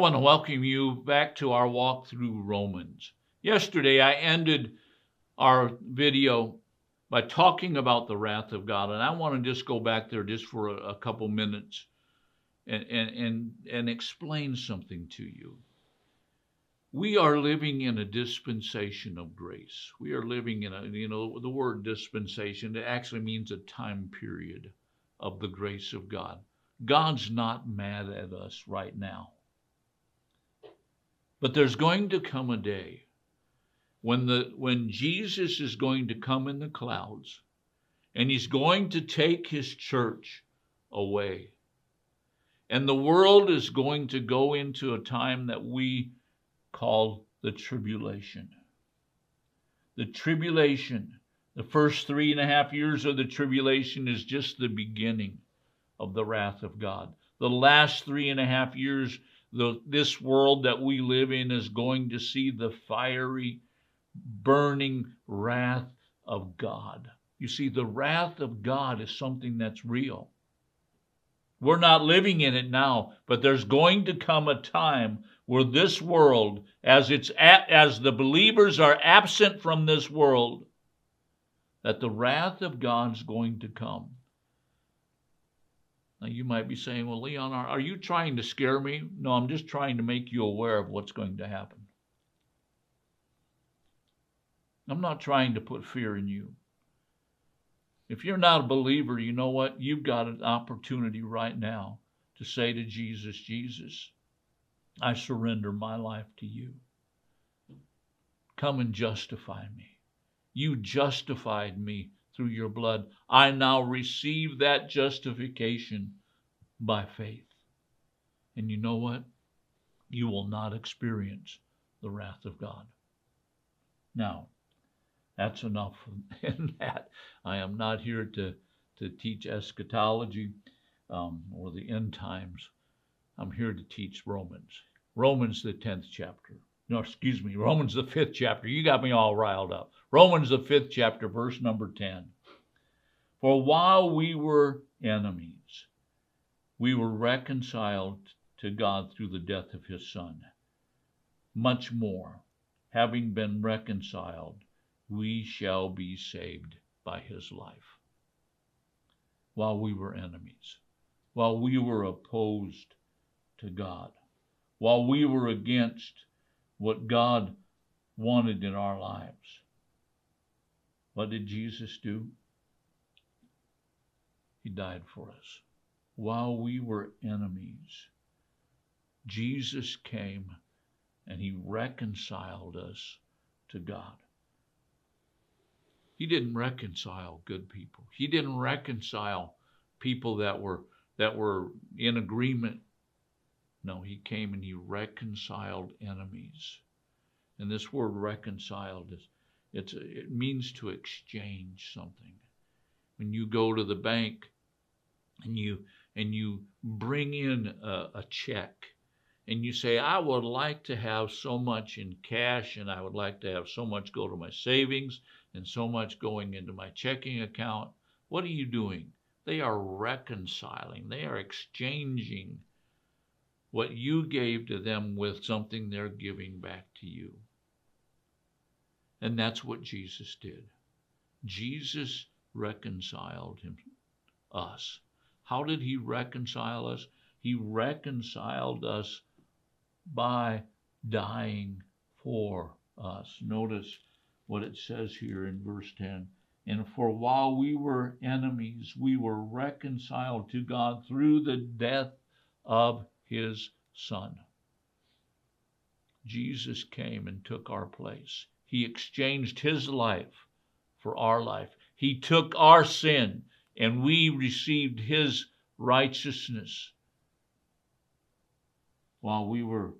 want to welcome you back to our walk through Romans. Yesterday, I ended our video by talking about the wrath of God, and I want to just go back there just for a couple minutes and explain something to you. We are living in a dispensation of grace. We are living in the word dispensation, it actually means a time period of the grace of God. God's not mad at us right now. But there's going to come a day when Jesus is going to come in the clouds and he's going to take his church away. And the world is going to go into a time that we call the tribulation. The tribulation, the first 3.5 years of the tribulation is just the beginning of the wrath of God. The last 3.5 years, this world that we live in is going to see the fiery, burning wrath of God. You see, the wrath of God is something that's real. We're not living in it now, but there's going to come a time where this world, as the believers are absent from this world, that the wrath of God's going to come. Now you might be saying, well, Leon, are you trying to scare me? No, I'm just trying to make you aware of what's going to happen. I'm not trying to put fear in you. If you're not a believer, you know what? You've got an opportunity right now to say to Jesus, Jesus, I surrender my life to you. Come and justify me. You justified me through your blood. I now receive that justification by faith. And you know what? You will not experience the wrath of God. Now, that's enough in that. I am not here to teach eschatology or the end times. I'm here to teach Romans. Romans, the 10th chapter. No, excuse me, Romans, the 5th chapter. You got me all riled up. Romans, the 5th chapter, verse number 10. For while we were enemies, we were reconciled to God through the death of his Son. Much more, having been reconciled, we shall be saved by his life. While we were enemies, while we were opposed to God, while we were against what God wanted in our lives, what did Jesus do? He died for us. While we were enemies, Jesus came and he reconciled us to God. He didn't reconcile good people. He didn't reconcile people that were in agreement. No, he came and he reconciled enemies. And this word reconciled it means to exchange something. When you go to the bank and you bring in a check and you say, I would like to have so much in cash and I would like to have so much go to my savings and so much going into my checking account. What are you doing? They are reconciling. They are exchanging what you gave to them with something they're giving back to you. And that's what Jesus did. Jesus reconciled us. How did he reconcile us? He reconciled us by dying for us. Notice what it says here in verse 10. And for while we were enemies, we were reconciled to God through the death of his Son. Jesus came and took our place. He exchanged his life for our life. He took our sin and we received his righteousness while we were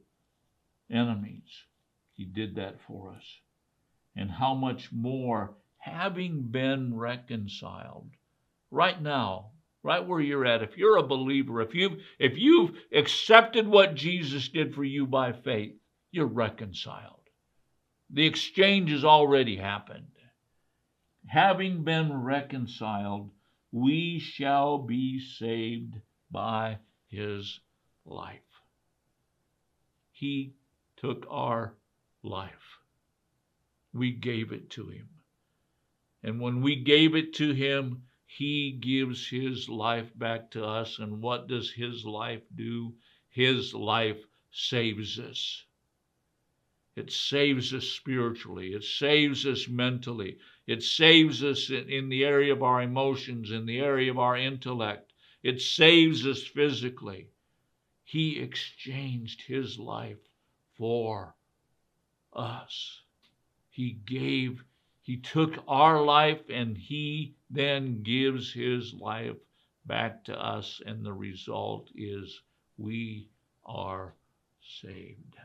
enemies. He did that for us. And how much more, having been reconciled, right now, right where you're at, if you're a believer, if you've accepted what Jesus did for you by faith, you're reconciled. The exchange has already happened. Having been reconciled, we shall be saved by his life. He took our life. We gave it to him. And when we gave it to him, he gives his life back to us. And what does his life do? His life saves us. It saves us spiritually. It saves us mentally. It saves us in the area of our emotions, in the area of our intellect. It saves us physically. He exchanged his life for us. He took our life, and he then gives his life back to us, and the result is we are saved.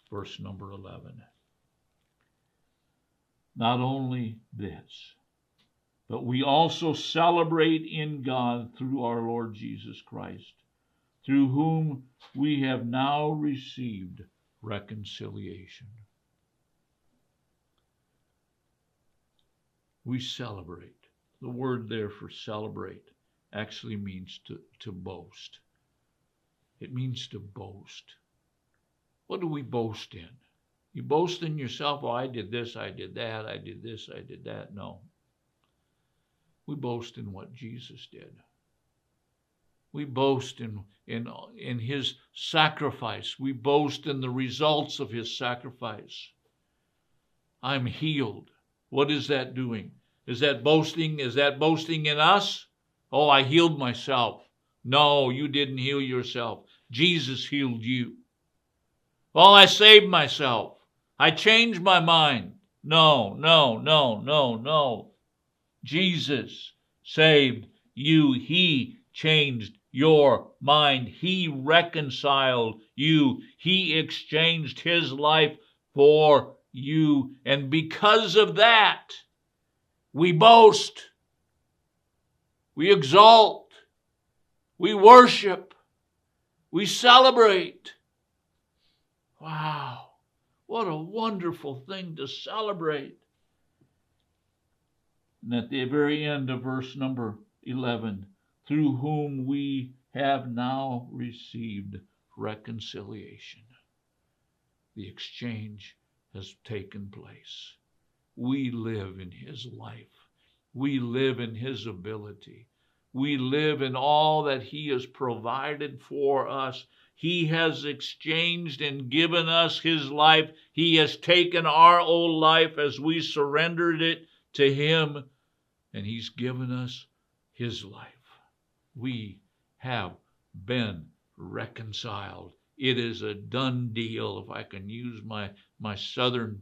Verse number 11. Not only this, but we also celebrate in God through our Lord Jesus Christ, through whom we have now received reconciliation. We celebrate. The word there for celebrate actually means to boast. It means to boast. What do we boast in? You boast in yourself, oh, I did this, I did that, I did this, I did that. No. We boast in what Jesus did. We boast in his sacrifice. We boast in the results of his sacrifice. I'm healed. What is that doing? Is that boasting? Is that boasting in us? Oh, I healed myself. No, you didn't heal yourself. Jesus healed you. Well, I saved myself. I changed my mind. No, no, no, no, no. Jesus saved you. He changed your mind. He reconciled you. He exchanged his life for you. And because of that, we boast, we exalt, we worship, we celebrate. Wow, what a wonderful thing to celebrate. And at the very end of verse number 11, through whom we have now received reconciliation. The exchange has taken place. We live in his life. We live in his ability. We live in all that he has provided for us. He has exchanged and given us his life. He has taken our old life as we surrendered it to him, and he's given us his life. We have been reconciled. It is a done deal, if I can use my southern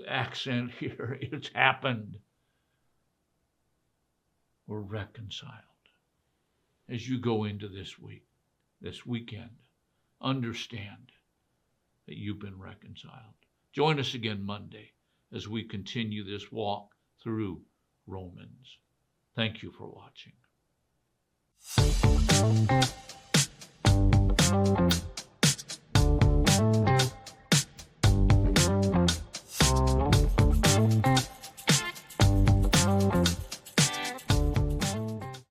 accent here. It's happened. We're reconciled. As you go into this week, this weekend, understand that you've been reconciled. Join us again Monday as we continue this walk through Romans. Thank you for watching.